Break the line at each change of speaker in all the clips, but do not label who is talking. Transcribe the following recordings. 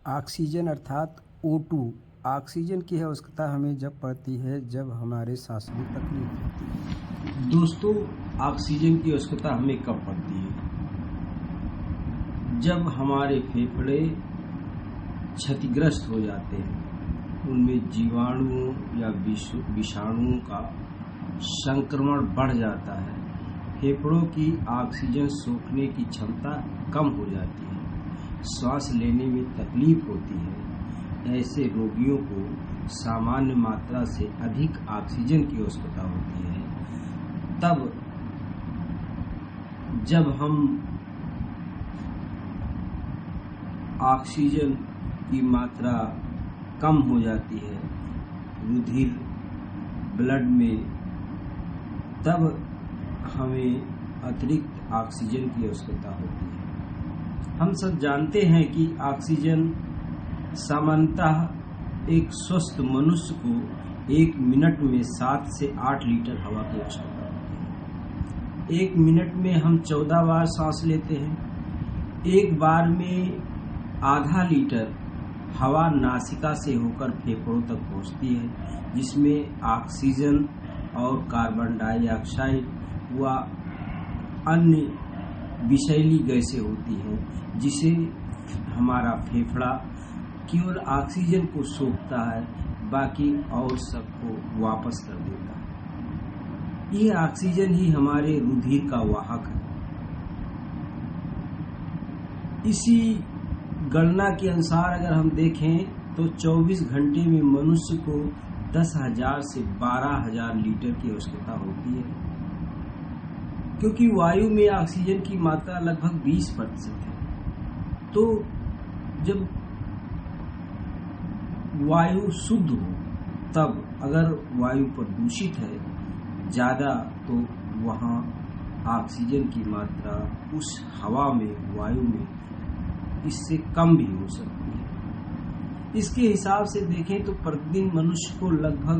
Oxygen अर्थात O2 oxygen की आवश्यकता हमें जब पड़ती है जब हमारे सांस में तकलीफ होती है।
दोस्तों, ऑक्सीजन की आवश्यकता हमें कब पड़ती है? जब हमारे फेफड़े क्षतिग्रस्त हो जाते हैं, उनमें जीवाणुओं या विषाणुओं का संक्रमण बढ़ जाता है, फेफड़ों की ऑक्सीजन सोखने की क्षमता कम हो जाती है, सांस लेने में तकलीफ होती है। ऐसे रोगियों को सामान्य मात्रा से अधिक ऑक्सीजन की आवश्यकता होती है। तब जब हम ऑक्सीजन की मात्रा कम हो जाती है रुधिर ब्लड में, तब हमें अतिरिक्त ऑक्सीजन की आवश्यकता होती है। हम सब जानते हैं कि ऑक्सीजन सामान्यतः एक स्वस्थ मनुष्य को 1 मिनट में 7 से 8 लीटर हवा की आवश्यकता होती है। 1 मिनट में हम 14 बार सांस लेते हैं। एक बार में आधा लीटर हवा नासिका से होकर फेफड़ों तक पहुंचती है, जिसमें ऑक्सीजन और कार्बन डाइऑक्साइड व अन्य विषैली गैसें होती हैं, जिसे हमारा फेफड़ा केवल ऑक्सीजन को सोखता है, बाकी और सबको वापस कर देता है। यह ऑक्सीजन ही हमारे रुधिर का वाहक है। इसी गणना के अनुसार अगर हम देखें तो 24 घंटे में मनुष्य को 10,000 से 12,000 लीटर की आवश्यकता होती है, क्योंकि वायु में ऑक्सीजन की मात्रा लगभग 20% है। तो जब वायु शुद्ध हो, तब अगर वायु प्रदूषित है ज्यादा, तो वहाँ ऑक्सीजन की मात्रा उस हवा में, वायु में इससे कम भी हो सकती है। इसके हिसाब से देखें तो प्रतिदिन मनुष्य को लगभग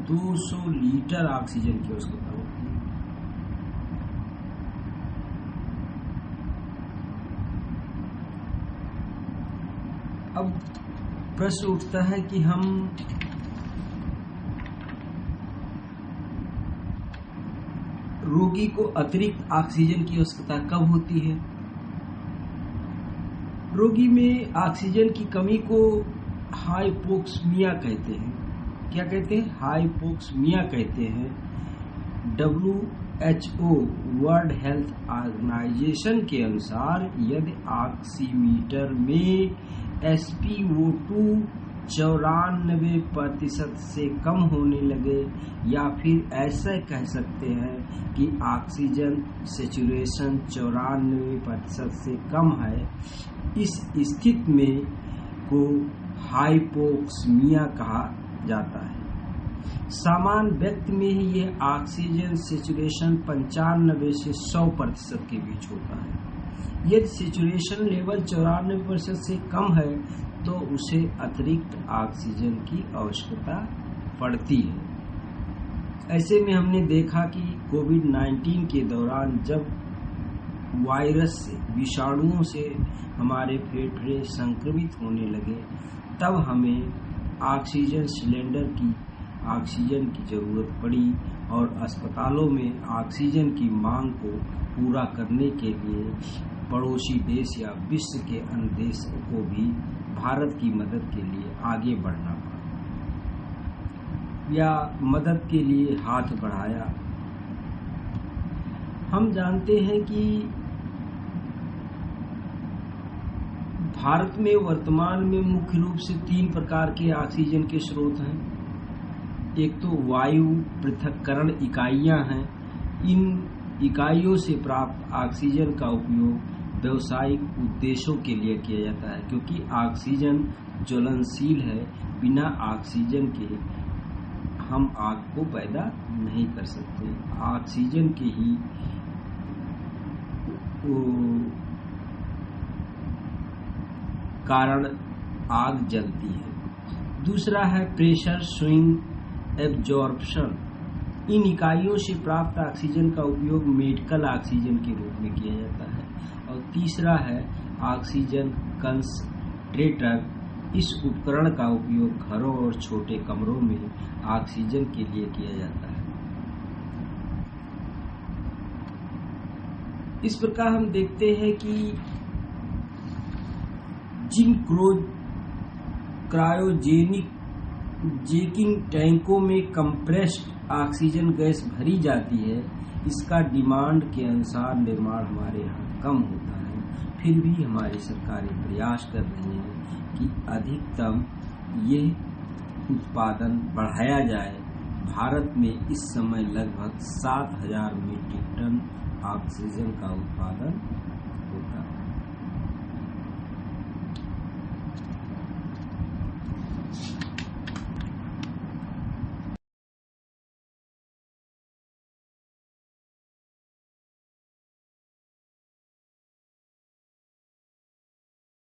200 लीटर ऑक्सीजन की आवश्यकता होती है। अब प्रश्न उठता है कि हम रोगी को अतिरिक्त ऑक्सीजन की आवश्यकता कब होती है? रोगी में ऑक्सीजन की कमी को हाइपोक्सिमिया कहते हैं। क्या कहते हैं? हाइपोक्सिमिया कहते हैं। WHO वर्ल्ड हेल्थ ऑर्गेनाइजेशन के अनुसार यदि ऑक्सीमीटर में SpO2 94% से कम होने लगे, या फिर ऐसा कह सकते हैं कि ऑक्सीजन सैचुरेशन 94% से कम है, इस स्थिति में को हाइपोक्सिमिया कहा जाता है। सामान्य व्यक्ति में ही यह ऑक्सीजन सैचुरेशन 95 से 100% के बीच होता है। यदि सैचुरेशन लेवल 94% से कम है तो उसे अतिरिक्त ऑक्सीजन की आवश्यकता पड़ती है। ऐसे में हमने देखा कि कोविड-19 के दौरान जब वायरस से, विषाणुओं से हमारे फेफड़े संक्रमित होने लगे, तब हमें ऑक्सीजन सिलेंडर की ऑक्सीजन की जरूरत पड़ी, और अस्पतालों में ऑक्सीजन की मांग को पूरा करने के लिए पड़ोसी देश या विश्व के अन्य देशों को भी भारत की मदद के लिए आगे बढ़ना पड़ा, या मदद के लिए हाथ बढ़ाया। हम जानते हैं कि भारत में वर्तमान में मुख्य रूप से 3 प्रकार के ऑक्सीजन के स्रोत हैं। एक तो वायु पृथक्करण इकाइयां हैं। इन इकाइयों से प्राप्त ऑक्सीजन का उपयोग व्यावसायिक उद्देश्यों के लिए किया जाता है, क्योंकि ऑक्सीजन ज्वलनशील है। बिना ऑक्सीजन के हम आग को पैदा नहीं कर सकते। ऑक्सीजन के ही कारण आग जलती है। दूसरा है प्रेशर स्विंग एब्जॉर्प्शन। इन इकाइयों से प्राप्त ऑक्सीजन का उपयोग मेडिकल ऑक्सीजन के रूप में किया जाता है। और तीसरा है ऑक्सीजन कंसंट्रेटर, इस उपकरण का उपयोग घरों और छोटे कमरों में ऑक्सीजन के लिए किया जाता है। इस प्रकार हम देखते हैं कि जिन क्रायोजेनिक जेकिंग टैंकों में कंप्रेस्ड ऑक्सीजन गैस भरी जाती है, इसका डिमांड के अनुसार निर्माण हमारे यहाँ कम होता है। फिर भी हमारी सरकारें प्रयास कर रही हैं कि अधिकतम ये उत्पादन बढ़ाया जाए। भारत में इस समय लगभग 7,000 मीट्रिक टन ऑक्सीजन का उत्पादन